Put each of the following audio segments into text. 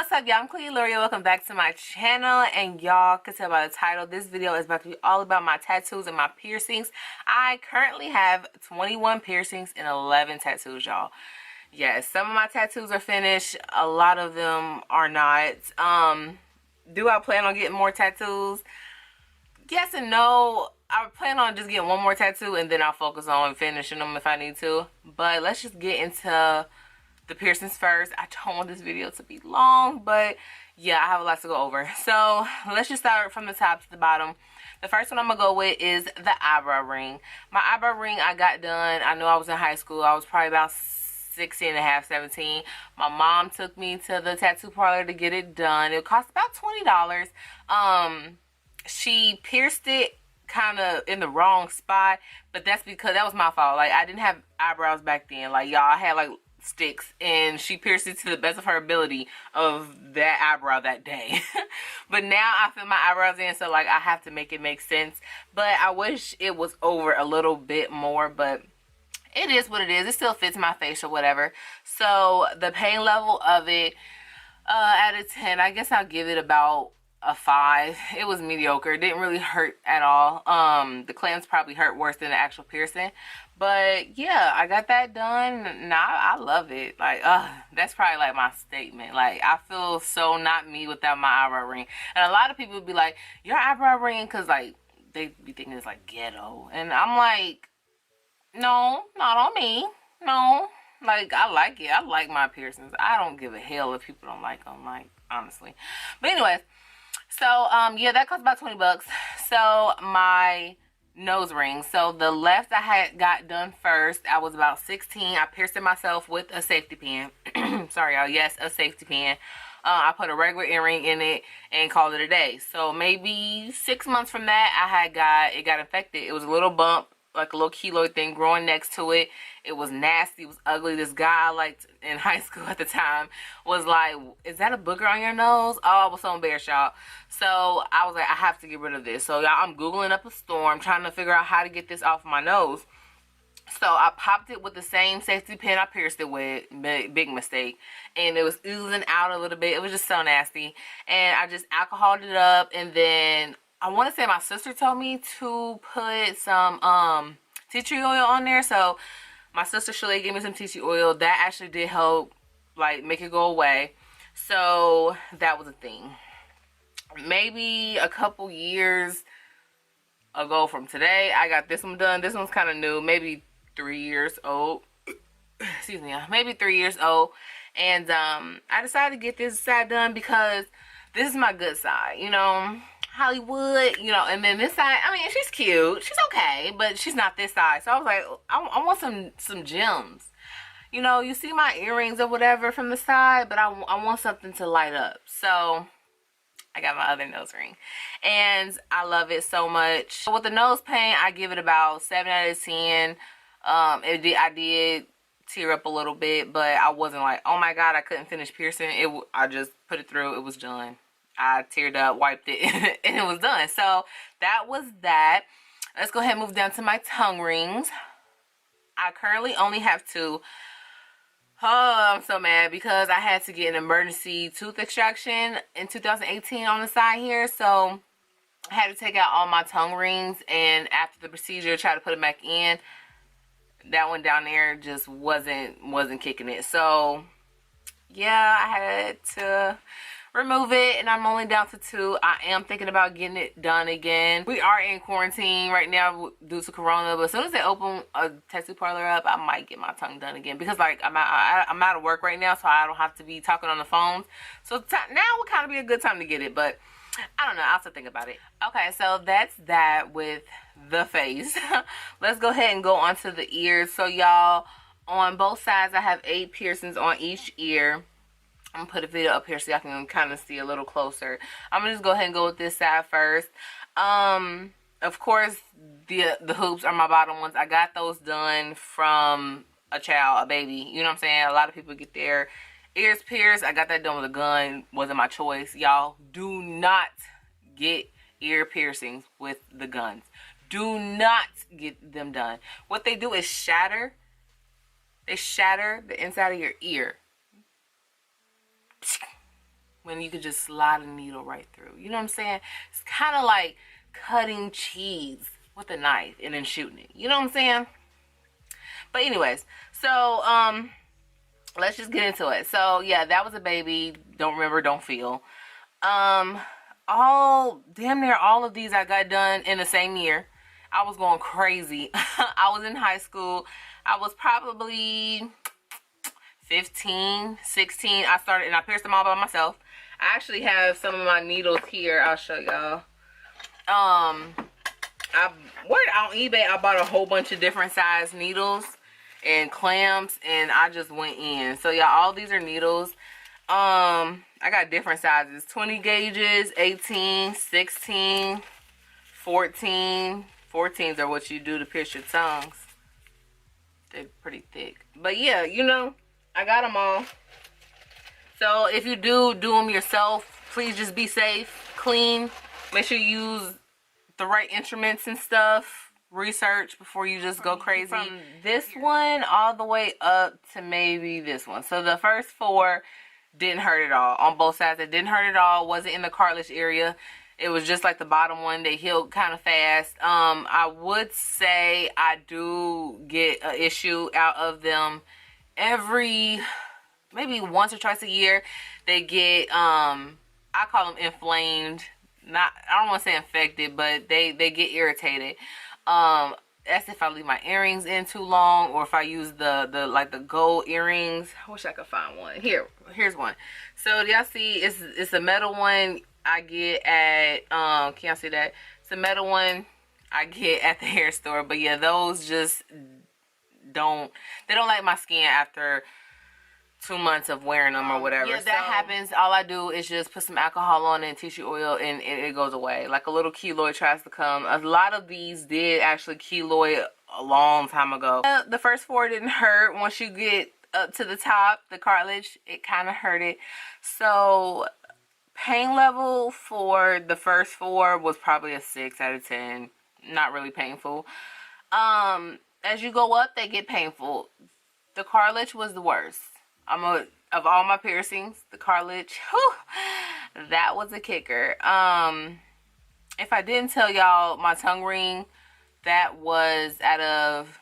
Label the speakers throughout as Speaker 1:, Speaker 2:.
Speaker 1: What's up, y'all? I'm KAHLEIAELORIA. Welcome back to my channel, and y'all can tell by the title, this video is about to be all about my tattoos and my piercings. I currently have 21 piercings and 11 tattoos, y'all. Yes, some of my tattoos are finished, a lot of them are not. Do I plan on getting more tattoos? Yes and no. I plan on just getting one more tattoo and then I'll focus on finishing them if I need to. But let's just get into the piercings first. I don't want this video to be long, but yeah, I have a lot to go over. So let's just start from the top to the bottom. The first one I'm gonna go with is the eyebrow ring. My eyebrow ring I got done. I know I was in high school. I was probably about 16 and a half, 17. My mom took me to the tattoo parlor to get it done. It cost about $20. She pierced it kind of in the wrong spot, but that's because that was my fault. Like, I didn't have eyebrows back then. Like, y'all, I had like sticks, and she pierced it to the best of her ability of that eyebrow that day. But now I fill my eyebrows in, so like I have to make it make sense. But I wish it was over a little bit more, but it is what it is. It still fits my face or whatever. So the pain level of it, out of 10, I guess I'll give it about a 5. It was mediocre. It didn't really hurt at all. The clamps probably hurt worse than the actual piercing. But yeah, I got that done. Now I love it. Like, that's probably like my statement. Like, I feel so not me without my eyebrow ring. And a lot of people be like, your eyebrow ring, because like they be thinking it's like ghetto. And I'm like, no, not on me. No. Like, I like it. I like my piercings. I don't give a hell if people don't like them, like, honestly. But anyways, so yeah, that cost about 20 bucks. So my nose ring, so the left I had got done first. I was about 16. I pierced it myself with a safety pin. Sorry, y'all. Yes, a safety pin. I put a regular earring in it and called it a day. So maybe 6 months from that, it got infected. It was a little bump, like a little keloid thing growing next to it. It was nasty. It was ugly. This guy I liked in high school at the time was like, is that a booger on your nose? Oh, I was so embarrassed, y'all. So I was like, I have to get rid of this. So y'all, I'm Googling up a store. I'm trying to figure out how to get this off my nose. So I popped it with the same safety pin I pierced it with. Big mistake. And it was oozing out a little bit. It was just so nasty. And I just alcoholed it up. And then I want to say my sister told me to put some tea tree oil on there. So my sister Shirley gave me some tea tree oil. That actually did help, like, make it go away. So that was a thing. Maybe a couple years ago from today, I got this one done. This one's kind of new. Maybe 3 years old. Excuse me. Maybe 3 years old. And I decided to get this side done because this is my good side, you know. Hollywood, you know. And then this side, I mean, she's cute, she's okay, but she's not this side. So I was like, I want some gems, you know. You see my earrings or whatever from the side, but I want something to light up. So I got my other nose ring, and I love it so much. With the nose paint, I give it about 7 out of 10. I did tear up a little bit, but I wasn't like, oh my god, I couldn't finish piercing it. I just put it through. It was done. I teared up, wiped it, and it was done. So that was that. Let's go ahead and move down to my tongue rings. I currently only have 2. Oh, I'm so mad because I had to get an emergency tooth extraction in 2018 on the side here. So I had to take out all my tongue rings, and after the procedure, try to put it back in. That one down there just wasn't kicking it. So yeah, I had to remove it, and I'm only down to 2. I am thinking about getting it done again. We are in quarantine right now due to corona, but as soon as they open a tattoo parlor up, I might get my tongue done again, because like I'm out of work right now, so I don't have to be talking on the phones. So now would kind of be a good time to get it, but I don't know. I'll still think about it. Okay, so that's that with the face. Let's go ahead and go on to the ears. So y'all, on both sides, I have 8 piercings on each ear. I'm gonna put a video up here so y'all can kind of see a little closer. I'm gonna just go ahead and go with this side first. Of course, the hoops are my bottom ones. I got those done from a child, a baby. You know what I'm saying? A lot of people get their ears pierced. I got that done with a gun. Wasn't my choice. Y'all, do not get ear piercings with the guns. Do not get them done. What they do is shatter. They shatter the inside of your ear. when you could just slide a needle right through. You know what I'm saying? It's kind of like cutting cheese with a knife and then shooting it. You know what I'm saying? But anyways, so let's just get into it. So yeah, that was a baby. Don't remember, don't feel. All damn near all of these I got done in the same year. I was going crazy. I was in high school. I was probably 15, 16. I started and I pierced them all by myself. I actually have some of my needles here. I'll show y'all. I went on eBay. I bought a whole bunch of different size needles and clamps, and I just went in. So yeah, all these are needles. I got different sizes: 20 gauges, 18, 16, 14. 14s are what you do to pierce your tongues. They're pretty thick. But yeah, you know, I got them all. So if you do them yourself, please just be safe, clean. Make sure you use the right instruments and stuff. Research before you just go crazy. From this one all the way up to maybe this one. So the first 4 didn't hurt at all. On both sides, it didn't hurt at all. Wasn't in the cartilage area. It was just like the bottom one. They healed kind of fast. I would say I do get an issue out of them every maybe once or twice a year. They get I call them inflamed. Not, I don't want to say infected, but they get irritated. That's if I leave my earrings in too long, or if I use the gold earrings. I wish I could find one. Here's one. So y'all see, it's a metal one I get at can y'all see that? It's a metal one I get at the hair store. But yeah, those just don't like my skin after 2 months of wearing them or whatever. Yeah, that happens. All I do is just put some alcohol on it and tissue oil, and it goes away. Like a little keloid tries to come. A lot of these did actually keloid a long time ago. The first 4 didn't hurt. Once you get up to the top, the cartilage, it kind of hurt it. So pain level for the first 4 was probably a 6 out of 10. Not really painful. As you go up, they get painful. The cartilage was the worst. Of all my piercings, the cartilage, whew, that was a kicker. If I didn't tell y'all, my tongue ring, that was out of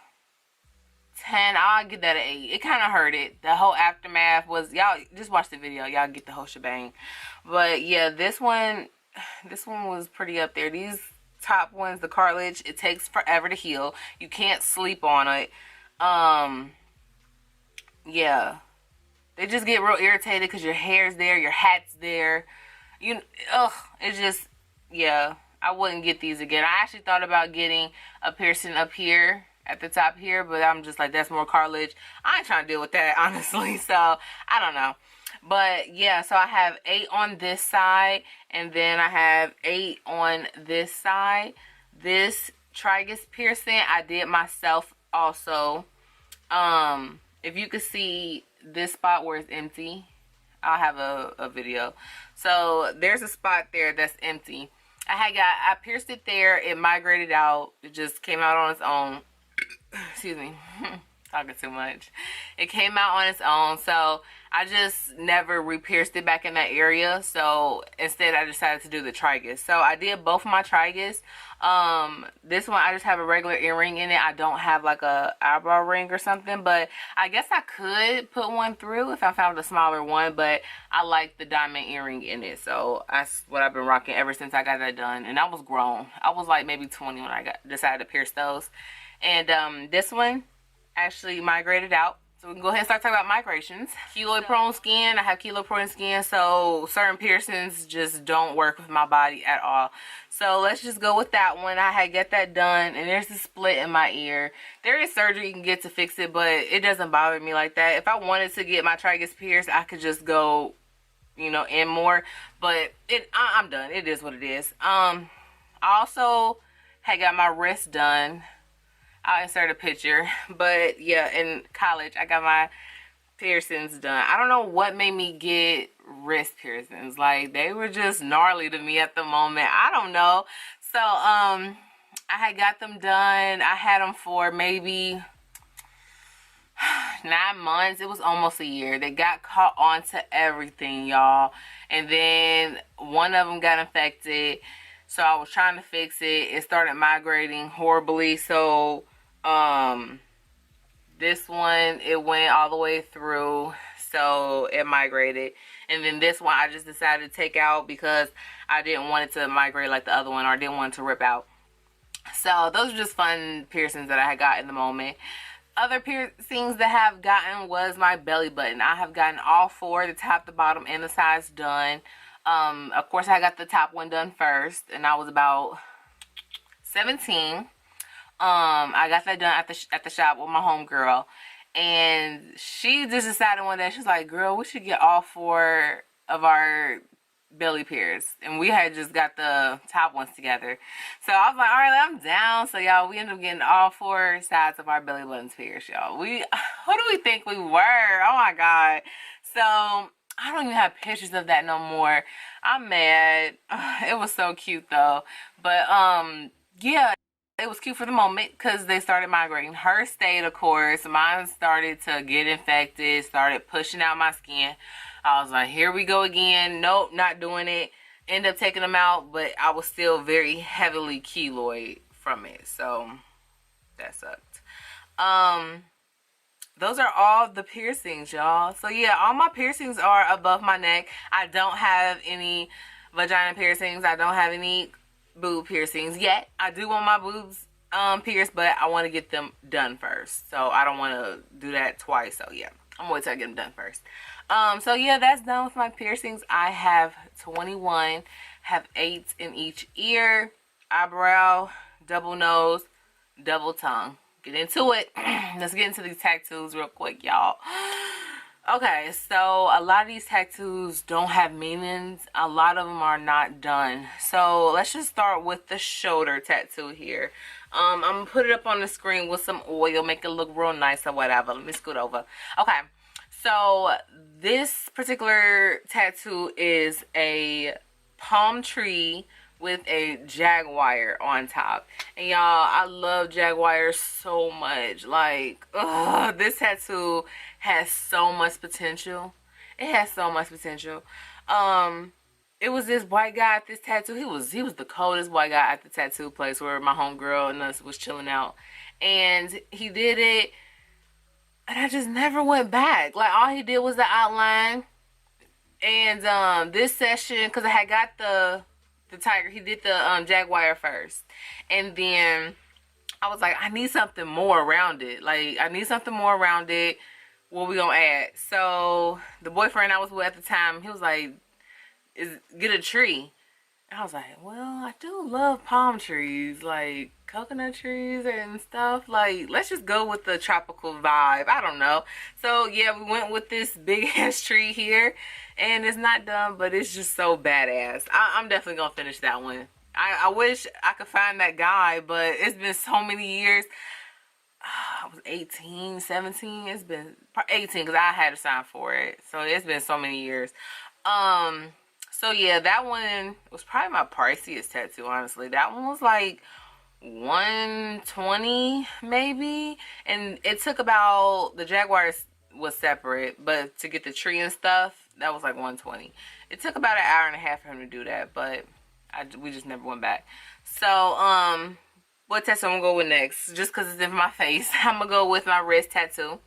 Speaker 1: 10, I'll give that an 8. It kind of hurt it. The whole aftermath was, y'all just watch the video, y'all get the whole shebang. But yeah, this one was pretty up there. These top ones, the cartilage, it takes forever to heal. You can't sleep on it. Yeah. They just get real irritated because your hair's there, your hat's there. It's just, yeah, I wouldn't get these again. I actually thought about getting a piercing up here at the top here, but I'm just like, that's more cartilage. I ain't trying to deal with that, honestly, so I don't know. But yeah, so I have 8 on this side, and then I have 8 on this side. This tragus piercing I did myself also. If you could see this spot where it's empty, I'll have a video. So there's a spot there that's empty. I pierced it there. It migrated out. It just came out on its own. Excuse me. Talking too much. It came out on its own, so I just never re-pierced it back in that area. So instead I decided to do the tragus. So I did both of my tragus. This one I just have a regular earring in it. I don't have like a eyebrow ring or something, but I guess I could put one through if I found a smaller one, but I like the diamond earring in it. So that's what I've been rocking ever since I got that done. And I was grown. I was like maybe 20 when I decided to pierce those. And this one actually migrated out. So we can go ahead and start talking about migrations. Keloid prone skin. I have keloid prone skin, so certain piercings just don't work with my body at all. So let's just go with that one. I had get that done, and there's a split in my ear. There is surgery you can get to fix it, but it doesn't bother me like that. If I wanted to get my tragus pierced, I could just go, you know, in more. But I'm done. It is what it is. I also had got my wrist done. I'll insert a picture, but yeah, in college I got my piercings done. I don't know what made me get wrist piercings. Like, they were just gnarly to me at the moment. I don't know. So I had got them done. I had them for maybe 9 months. It was almost a year. They got caught onto everything, y'all. And then one of them got infected. So I was trying to fix it. It started migrating horribly. So this one, it went all the way through. So it migrated. And then this one I just decided to take out because I didn't want it to migrate like the other one, or I didn't want it to rip out. So those are just fun piercings that I had got in the moment. Other piercings that I have gotten was my belly button. I have gotten all 4, the top, the bottom, and the sides done. Of course, I got the top one done first, and I was about 17. I got that done at the shop with my homegirl, and she just decided one day, she's like, girl, we should get all 4 of our belly pierced, and we had just got the top ones together. So I was like, all right, I'm down. So y'all, we ended up getting all 4 sides of our belly buttons pierced, y'all. Who do we think we were? Oh my god. So I don't even have pictures of that no more. I'm mad. It was so cute though. But yeah, it was cute for the moment because they started migrating. Her stayed, of course. Mine started to get infected, started pushing out my skin. I was like, here we go again. Nope, not doing it. Ended up taking them out, but I was still very heavily keloid from it. So that sucked. Those are all the piercings, y'all. So yeah, all my piercings are above my neck. I don't have any vagina piercings. I don't have any boob piercings yet. I do want my boobs pierced, but I want to get them done first. So I don't want to do that twice. So yeah, I'm gonna wait till I get them done first. So yeah, that's done with my piercings. I have 21, have 8 in each ear, eyebrow, double nose, double tongue. Get into it. Let's get into these tattoos real quick, y'all. Okay, so a lot of these tattoos don't have meanings. A lot of them are not done. So let's just start with the shoulder tattoo here. I'm gonna put it up on the screen with some oil, make it look real nice or whatever. Let me scoot over. Okay, so this particular tattoo is a palm tree with a jaguar on top. And y'all, I love jaguars so much. Like, this tattoo has so much potential. It has so much potential. It was this white guy at this tattoo. He was the coldest white guy at the tattoo place where my homegirl and us was chilling out. And he did it, and I just never went back. Like, all he did was the outline. And this session, because I had got the tiger, he did the jaguar first. And then I was like, I need something more around it. Like, I need something more around it. What we gonna add? So the boyfriend I was with at the time, he was like, get a tree. And I was like, well, I do love palm trees, like coconut trees and stuff. Like, let's just go with the tropical vibe. I don't know. So yeah, we went with this big ass tree here, and it's not done, but it's just so badass. I'm definitely gonna finish that one. I wish I could find that guy, but it's been so many years. I was 18, 17. It's been 18 because I had to sign for it. So it's been so many years. So yeah, that one was probably my priciest tattoo, honestly. That one was like $120 maybe. And it took about, the Jaguar was separate, but to get the tree and stuff, that was like $120. It took about an hour and a half for him to do that, but we just never went back. So, what tattoo I'm gonna go with next? Just because it's in my face, I'm gonna go with my wrist tattoo.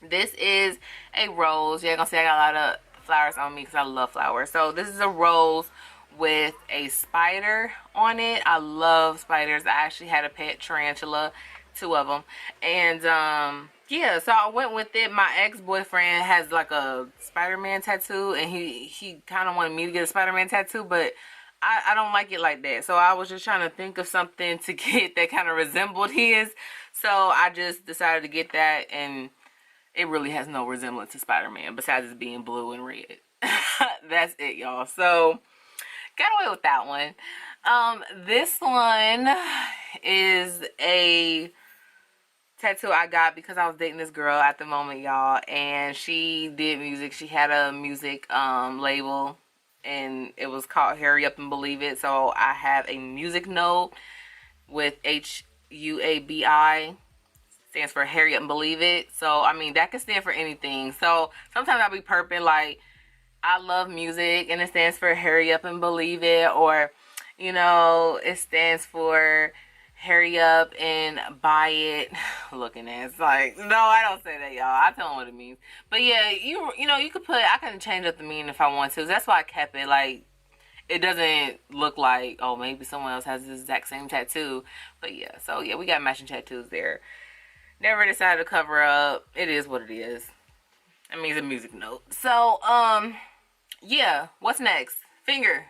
Speaker 1: This is a rose. You're gonna see I got a lot of flowers on me because I love flowers. So this is a rose with a spider on it. I love spiders. I actually had a pet tarantula, 2 of them. And yeah, so I went with it. My ex-boyfriend has like a Spider-Man tattoo, and he kind of wanted me to get a Spider-Man tattoo, but I don't like it like that. So I was just trying to think of something to get that kind of resembled his. So I just decided to get that, and it really has no resemblance to Spider-Man besides it being blue and red. That's it, y'all. So got away with that one. This one is a tattoo I got because I was dating this girl at the moment, y'all, and she did music. She had a music label, and it was called Hurry Up and Believe It. So I have a music note with HUABI stands for hurry up and believe it. So I mean, that could stand for anything. So sometimes I'll be perping like, I love music, and it stands for hurry up and believe it. Or, you know, it stands for hurry up and buy it. Looking at it's like, no, I don't say that, y'all. I tell them what it means. But yeah, you know, you could put, I can change up the meaning if I want to. That's why I kept it. Like, it doesn't look like, oh, maybe someone else has the exact same tattoo. But yeah, so yeah, we got matching tattoos there. Never decided to cover up. It is what it is. I mean, it's a music note. So, yeah, what's next? Finger.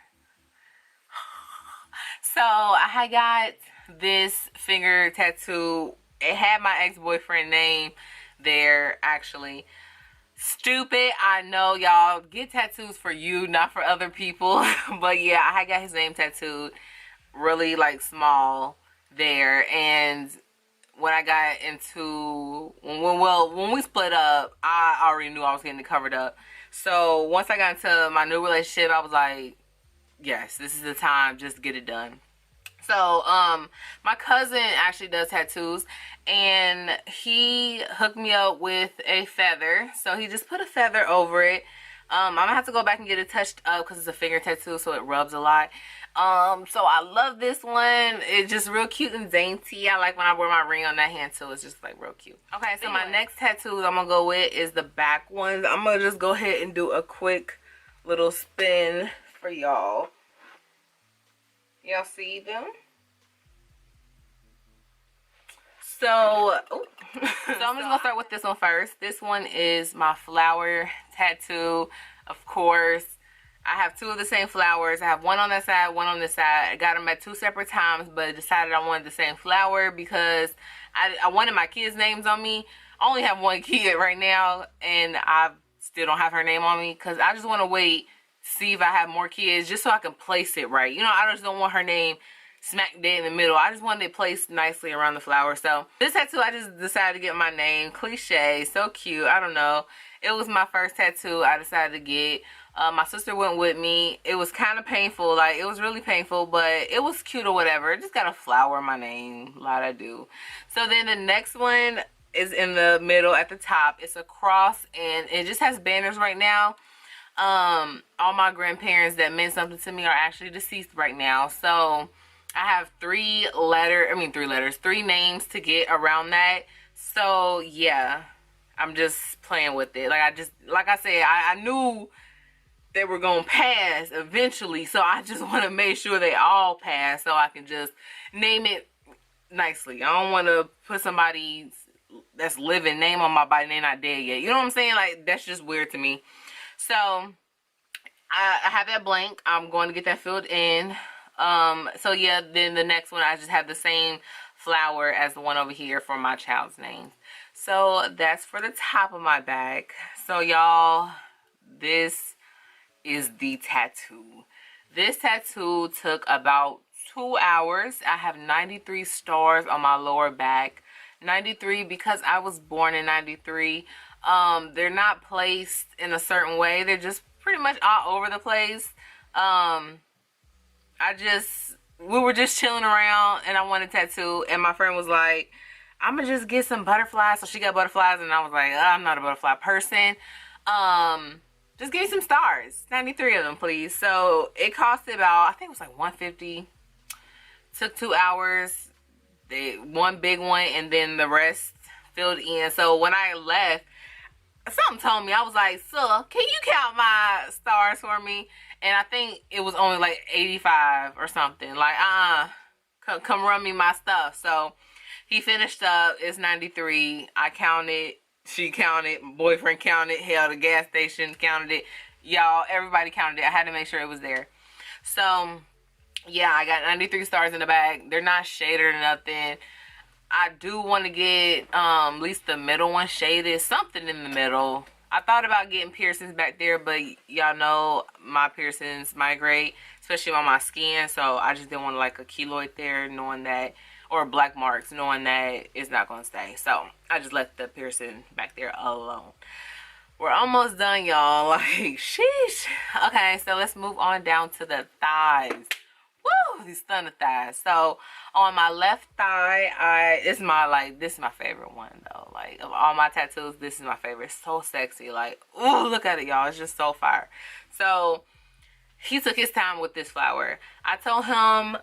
Speaker 1: So, I got this finger tattoo. It had my ex-boyfriend name there, actually. Stupid, I know, y'all. Get tattoos for you, not for other people. But yeah, I got his name tattooed really like small there. And when I got into, when we split up, I already knew I was getting it covered up. So once I got into my new relationship, I was like, yes, this is the time, just get it done. So, my cousin actually does tattoos, and he hooked me up with a feather. So he just put a feather over it. I'm gonna have to go back and get it touched up because it's a finger tattoo, so it rubs a lot. So I love this one. It's just real cute and dainty. I like when I wear my ring on that hand too. It's just like real cute. Okay, so my next tattoo I'm gonna go with is the back ones. I'm gonna just go ahead and do a quick little spin for y'all. Y'all see them? So, so I'm just gonna start with this one first. This one is my flower tattoo. Of course, I have two of the same flowers. I have one on that side, one on this side. I got them at two separate times, but decided I wanted the same flower because I wanted my kids' names on me. I only have one kid right now, and I still don't have her name on me because I just want to wait to see if I have more kids just so I can place it right. You know, I just don't want her name smack dead in the middle. I just wanted it placed nicely around the flower. So this tattoo, I just decided to get my name. Cliche, so cute. I don't know. It was my first tattoo I decided to get. My sister went with me. It was kind of painful. Like, it was really painful, but it was cute or whatever. It just got a flower in my name. A lot I do. So then the next one is in the middle at the top. It's a cross, and it just has banners right now. All my grandparents that meant something to me are actually deceased right now. So I have three names to get around that. So yeah, I'm just playing with it. Like I said, I knew they were gonna pass eventually, so I just want to make sure they all pass so I can just name it nicely. I don't want to put somebody that's living name on my body and they're not dead yet. You know what I'm saying? Like, that's just weird to me. So I have that blank. I'm going to get that filled in. So yeah, then the next one, I just have the same flower as the one over here for my child's name. So that's for the top of my bag. So y'all, this is the tattoo. This tattoo took about 2 hours. I have 93 stars on my lower back. 93 because I was born in 93. They're not placed in a certain way. They're just pretty much all over the place. We were just chilling around and I wanted a tattoo, and my friend was like, I'm gonna just get some butterflies. So she got butterflies, and I was like, I'm not a butterfly person. Just give me some stars, 93 of them, please. So it costed about, I think it was like $150. Took 2 hours. One big one, and then the rest filled in. So when I left, something told me, I was like, "Sir, can you count my stars for me?" And I think it was only like 85 or something. Like, come run me my stuff. So he finished up. It's 93. I counted. She counted. My boyfriend counted. Hell, the gas station counted it. Y'all, everybody counted it. I had to make sure it was there. So yeah, I got 93 stars in the bag. They're not shaded or nothing. I do want to get at least the middle one shaded. Something in the middle. I thought about getting piercings back there, but y'all know my piercings migrate, especially on my skin. So I just didn't want like a keloid there, knowing that, or black marks, knowing that it's not going to stay. So I just left the piercing back there alone. We're almost done, y'all. Like, sheesh. Okay, so let's move on down to the thighs. Woo! Ooh, these thunder thighs. So on my left thigh, this is my favorite one though. Like of all my tattoos, this is my favorite. It's so sexy. Like, ooh, look at it, y'all. It's just so fire. So he took his time with this flower. I told him,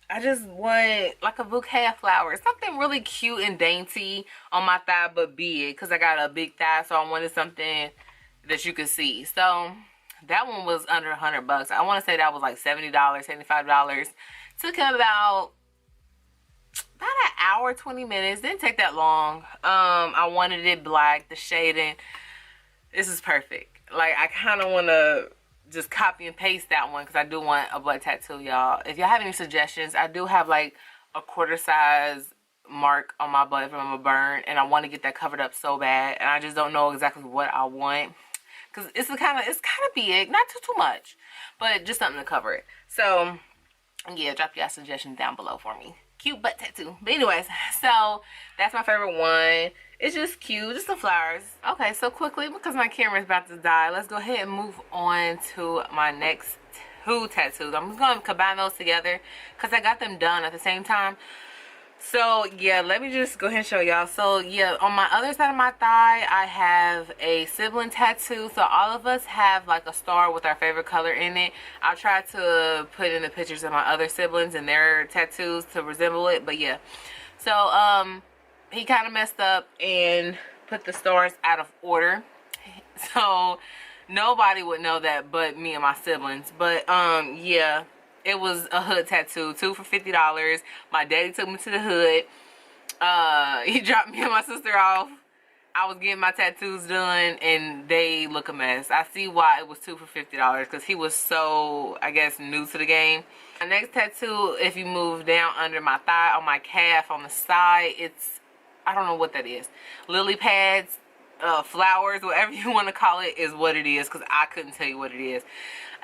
Speaker 1: I just want like a bouquet of flowers, something really cute and dainty on my thigh, but big, because I got a big thigh, so I wanted something that you could see. So that one was under $100. I want to say that was like $70, $75. Took him about an hour, 20 minutes. Didn't take that long. I wanted it black, the shading. This is perfect. Like, I kind of want to just copy and paste that one because I do want a butt tattoo, y'all. If y'all have any suggestions, I do have like a quarter size mark on my butt from a burn, and I want to get that covered up so bad, and I just don't know exactly what I want because it's kind of big, not too much, but just something to cover it. So yeah, drop y'all suggestions down below for me. Cute butt tattoo. But anyways, so that's my favorite one. It's just cute, just the flowers. Okay, so quickly, because my camera is about to die, let's go ahead and move on to my next two tattoos. I'm just going to combine those together because I got them done at the same time. So yeah, let me just go ahead and show y'all. So yeah, on my other side of my thigh, I have a sibling tattoo. So all of us have like a star with our favorite color in it. I'll try to put in the pictures of my other siblings and their tattoos to resemble it. But yeah, so he kind of messed up and put the stars out of order. So nobody would know that but me and my siblings. But yeah, it was a hood tattoo, 2 for $50. My daddy took me to the hood. He dropped me and my sister off. I was getting my tattoos done and they look a mess. I see why it was 2 for $50 because he was so, I guess, new to the game. My next tattoo, if you move down under my thigh, on my calf, on the side, it's, I don't know what that is. Lily pads, flowers, whatever you want to call it, is what it is because I couldn't tell you what it is.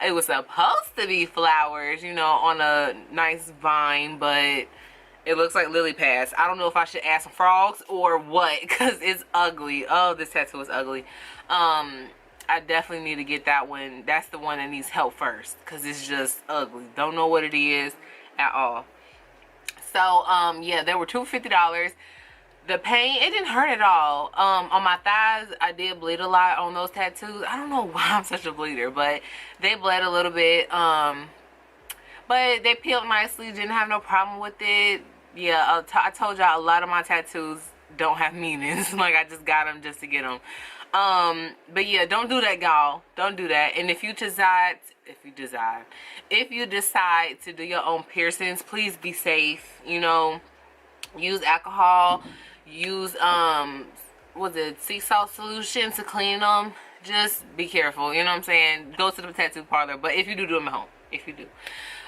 Speaker 1: It was supposed to be flowers, you know, on a nice vine, but it looks like lily pads. I don't know if I should add some frogs or what because it's ugly. Oh, this tattoo is ugly. I definitely need to get that one. That's the one that needs help first because it's just ugly. Don't know what it is at all. So, yeah, they were $2 for $50. The pain, it didn't hurt at all. On my thighs, I did bleed a lot on those tattoos. I don't know why I'm such a bleeder, but they bled a little bit. But they peeled nicely, didn't have no problem with it. Yeah, I told y'all a lot of my tattoos don't have meanings. Like, I just got them just to get them. But yeah, don't do that, y'all. Don't do that. And if you decide to do your own piercings, please be safe. You know, use alcohol. Use was it sea salt solution to clean them. Just be careful, you know what I'm saying? Go to the tattoo parlor, but if you do them at home, if you do.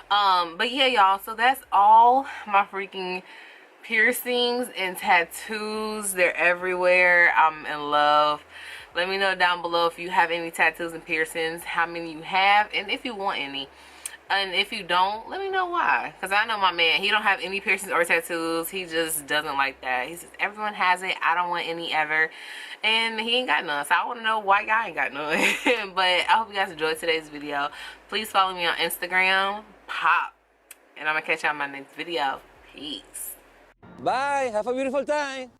Speaker 1: But yeah, y'all, so that's all my freaking piercings and tattoos. They're everywhere. I'm in love. Let me know down below if you have any tattoos and piercings, how many you have, and if you want any. And if you don't, let me know why. Because I know my man, he don't have any piercings or tattoos. He just doesn't like that. He says, everyone has it. I don't want any ever. And he ain't got none. So I want to know why y'all ain't got none. But I hope you guys enjoyed today's video. Please follow me on Instagram. Pop. And I'm going to catch y'all in my next video. Peace.
Speaker 2: Bye. Have a beautiful time.